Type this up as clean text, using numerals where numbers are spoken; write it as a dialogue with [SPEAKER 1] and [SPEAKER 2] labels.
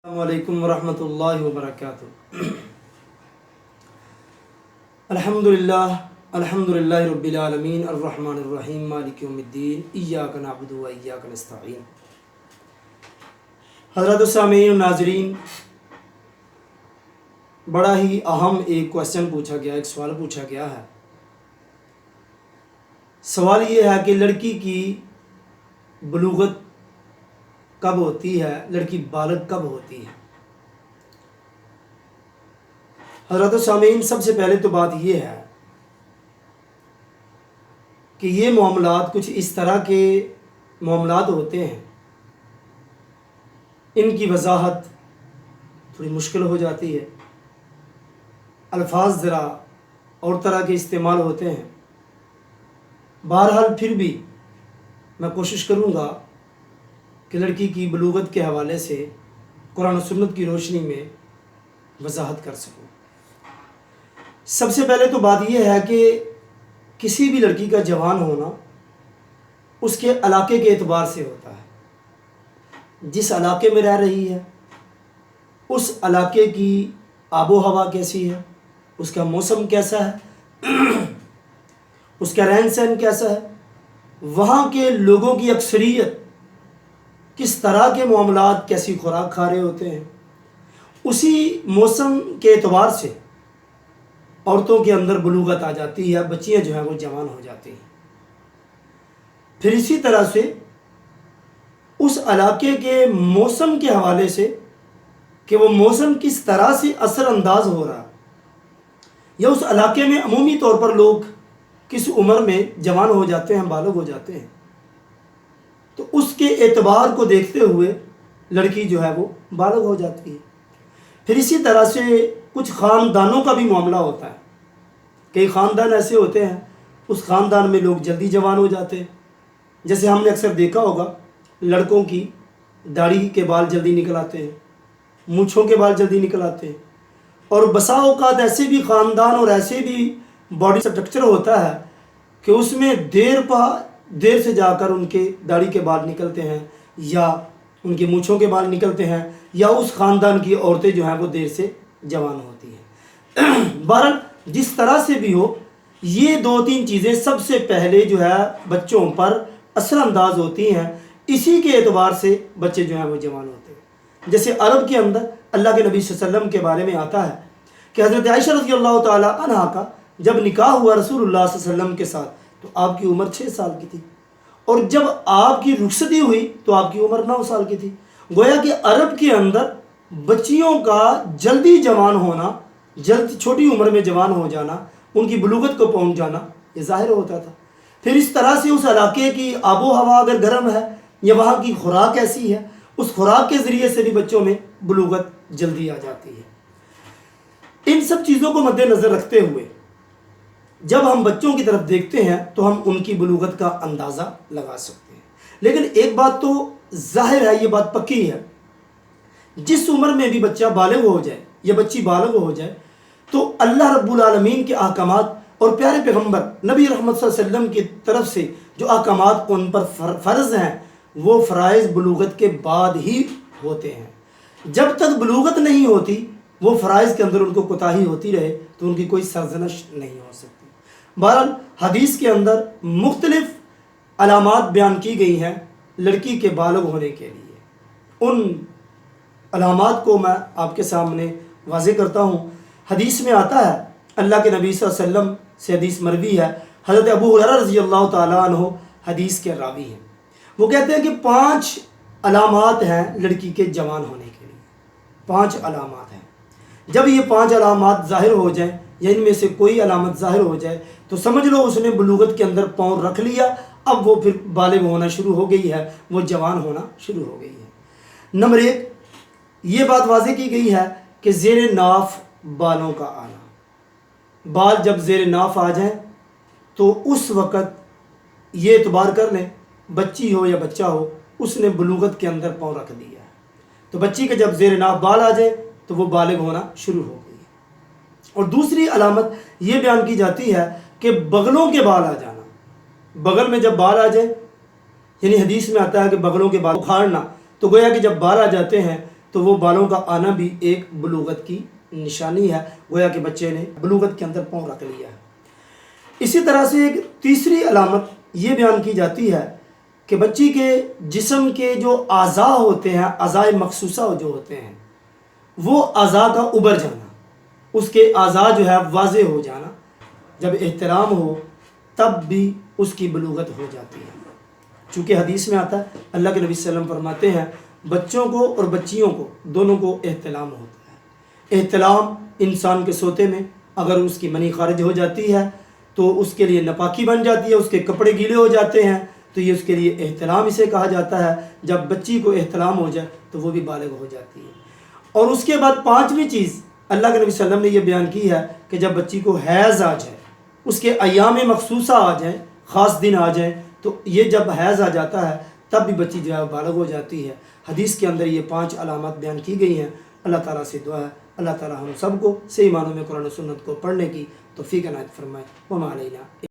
[SPEAKER 1] السلام علیکم ورحمۃ اللہ وبرکاتہ۔ الحمدللہ رب العالمین الرحمن الرحیم مالک یوم الدین ایاک نعبد و ایاک نستعین۔ حضرات السامعین و ناظرین، بڑا ہی اہم ایک کویسچن پوچھا گیا، ایک سوال پوچھا گیا ہے۔ سوال یہ ہے کہ لڑکی کی بلوغت کب ہوتی ہے، لڑکی بالغ کب ہوتی ہے؟ حضرات السامعین، سب سے پہلے تو بات یہ ہے کہ یہ معاملات کچھ اس طرح کے معاملات ہوتے ہیں، ان کی وضاحت تھوڑی مشکل ہو جاتی ہے، الفاظ ذرا اور طرح کے استعمال ہوتے ہیں۔ بہرحال پھر بھی میں کوشش کروں گا کہ لڑکی کی بلوغت کے حوالے سے قرآن و سنت کی روشنی میں وضاحت کر سکوں۔ سب سے پہلے تو بات یہ ہے کہ کسی بھی لڑکی کا جوان ہونا اس کے علاقے کے اعتبار سے ہوتا ہے۔ جس علاقے میں رہ رہی ہے، اس علاقے کی آب و ہوا کیسی ہے، اس کا موسم کیسا ہے، اس کا رہن سہن کیسا ہے، وہاں کے لوگوں کی اکثریت کس طرح کے معاملات، کیسی خوراک کھا رہے ہوتے ہیں، اسی موسم کے اعتبار سے عورتوں کے اندر بلوغت آ جاتی ہے، بچیاں جو ہیں وہ جوان ہو جاتی ہیں۔ پھر اسی طرح سے اس علاقے کے موسم کے حوالے سے کہ وہ موسم کس طرح سے اثر انداز ہو رہا، یا اس علاقے میں عمومی طور پر لوگ کس عمر میں جوان ہو جاتے ہیں، بالغ ہو جاتے ہیں، تو اس کے اعتبار کو دیکھتے ہوئے لڑکی جو ہے وہ بالغ ہو جاتی ہے۔ پھر اسی طرح سے کچھ خاندانوں کا بھی معاملہ ہوتا ہے۔ کئی خاندان ایسے ہوتے ہیں، اس خاندان میں لوگ جلدی جوان ہو جاتے ہیں، جیسے ہم نے اکثر دیکھا ہوگا لڑکوں کی داڑھی کے بال جلدی نکل آتے ہیں، مونچھوں کے بال جلدی نکل آتے ہیں، اور بسا اوقات ایسے بھی خاندان اور ایسے بھی باڈی سٹرکچر ہوتا ہے کہ اس میں دیر سے جا کر ان کے داڑھی کے بال نکلتے ہیں، یا ان کے مونچھوں کے بال نکلتے ہیں، یا اس خاندان کی عورتیں جو ہیں وہ دیر سے جوان ہوتی ہیں۔ بہرحال جس طرح سے بھی ہو، یہ دو تین چیزیں سب سے پہلے جو ہے بچوں پر اثر انداز ہوتی ہیں، اسی کے اعتبار سے بچے جو ہیں وہ جوان ہوتے ہیں۔ جیسے عرب کے اندر اللہ کے نبی صلی اللہ علیہ وسلم کے بارے میں آتا ہے کہ حضرت عائشہ رضی اللہ تعالی عنہا کا جب نکاح ہوا رسول اللہ صلی اللہ علیہ وسلم کے ساتھ تو آپ کی عمر 6 سال کی تھی، اور جب آپ کی رخصتی ہوئی تو آپ کی عمر 9 سال کی تھی۔ گویا کہ عرب کے اندر بچیوں کا جلدی جوان ہونا، چھوٹی عمر میں جوان ہو جانا، ان کی بلوغت کو پہنچ جانا، یہ ظاہر ہوتا تھا۔ پھر اس طرح سے اس علاقے کی آب و ہوا اگر گرم ہے یا وہاں کی خوراک ایسی ہے، اس خوراک کے ذریعے سے بھی بچوں میں بلوغت جلدی آ جاتی ہے۔ ان سب چیزوں کو مد نظر رکھتے ہوئے جب ہم بچوں کی طرف دیکھتے ہیں تو ہم ان کی بلوغت کا اندازہ لگا سکتے ہیں۔ لیکن ایک بات تو ظاہر ہے، یہ بات پکی ہے، جس عمر میں بھی بچہ بالغ ہو جائے یا بچی بالغ ہو جائے تو اللہ رب العالمین کے احکامات اور پیارے پیغمبر نبی رحمت صلی اللہ علیہ وسلم کی طرف سے جو احکامات ان پر فرض ہیں، وہ فرائض بلوغت کے بعد ہی ہوتے ہیں۔ جب تک بلوغت نہیں ہوتی، وہ فرائض کے اندر ان کو کوتاہی ہوتی رہے تو ان کی کوئی سرزنش نہیں ہو سکتی۔ بہرحال حدیث کے اندر مختلف علامات بیان کی گئی ہیں لڑکی کے بالغ ہونے کے لیے۔ ان علامات کو میں آپ کے سامنے واضح کرتا ہوں۔ حدیث میں آتا ہے، اللہ کے نبی صلی اللہ علیہ وسلم سے حدیث مروی ہے، حضرت ابو ہریرہ رضی اللہ تعالیٰ عنہ حدیث کے راوی ہیں۔ وہ کہتے ہیں کہ 5 علامات ہیں لڑکی کے جوان ہونے کے لیے، 5 علامات ہیں۔ جب یہ 5 علامات ظاہر ہو جائیں یا ان میں سے کوئی علامت ظاہر ہو جائے تو سمجھ لو اس نے بلوغت کے اندر پاؤں رکھ لیا، اب وہ پھر بالغ ہونا شروع ہو گئی ہے، وہ جوان ہونا شروع ہو گئی ہے۔ نمبر 1، یہ بات واضح کی گئی ہے کہ زیر ناف بالوں کا آنا۔ بال جب زیر ناف آ جائیں تو اس وقت یہ اعتبار کر لیں، بچی ہو یا بچہ ہو، اس نے بلوغت کے اندر پاؤں رکھ دیا ہے۔ تو بچی کے جب زیر ناف بال آ جائے تو وہ بالغ ہونا شروع ہو گئی ہے۔ اور دوسری علامت یہ بیان کی جاتی ہے کہ بغلوں کے بال آ جانا۔ بغل میں جب بال آ جائے، یعنی حدیث میں آتا ہے کہ بغلوں کے بال اکھاڑنا، تو گویا کہ جب بال آ جاتے ہیں تو وہ بالوں کا آنا بھی ایک بلوغت کی نشانی ہے، گویا کہ بچے نے بلوغت کے اندر پاؤں رکھ لیا ہے۔ اسی طرح سے ایک تیسری علامت یہ بیان کی جاتی ہے کہ بچی کے جسم کے جو اعضاء ہوتے ہیں، اعضاء مخصوصہ جو ہوتے ہیں، وہ اعضاء کا ابھر جانا، اس کے اعضاء جو ہے واضح ہو جانا، جب احترام ہو تب بھی اس کی بلوغت ہو جاتی ہے۔ چونکہ حدیث میں آتا ہے، اللہ کے نبی صلی اللہ علیہ وسلم فرماتے ہیں بچوں کو اور بچیوں کو دونوں کو احتلام ہوتا ہے۔ احتلام انسان کے سوتے میں اگر اس کی منی خارج ہو جاتی ہے تو اس کے لیے ناپاکی بن جاتی ہے، اس کے کپڑے گیلے ہو جاتے ہیں، تو یہ اس کے لیے احتلام اسے کہا جاتا ہے۔ جب بچی کو احتلام ہو جائے تو وہ بھی بالغ ہو جاتی ہے۔ اور اس کے بعد پانچویں چیز اللہ کے نبی صلی اللہ علیہ وسلم نے یہ بیان کی ہے کہ جب بچی کو حیض آ جائے، اس کے ایام مخصوصہ آ جائیں، خاص دن آ جائیں، تو یہ جب حیض آ جاتا ہے تب بھی بچی جو ہے بالغ ہو جاتی ہے۔ حدیث کے اندر یہ 5 علامات بیان کی گئی ہیں۔ اللہ تعالیٰ سے دعا ہے اللہ تعالیٰ ہم سب کو صحیح معنوں میں قرآن و سنت کو پڑھنے کی توفیق عنایت فرمائے۔ وما علینا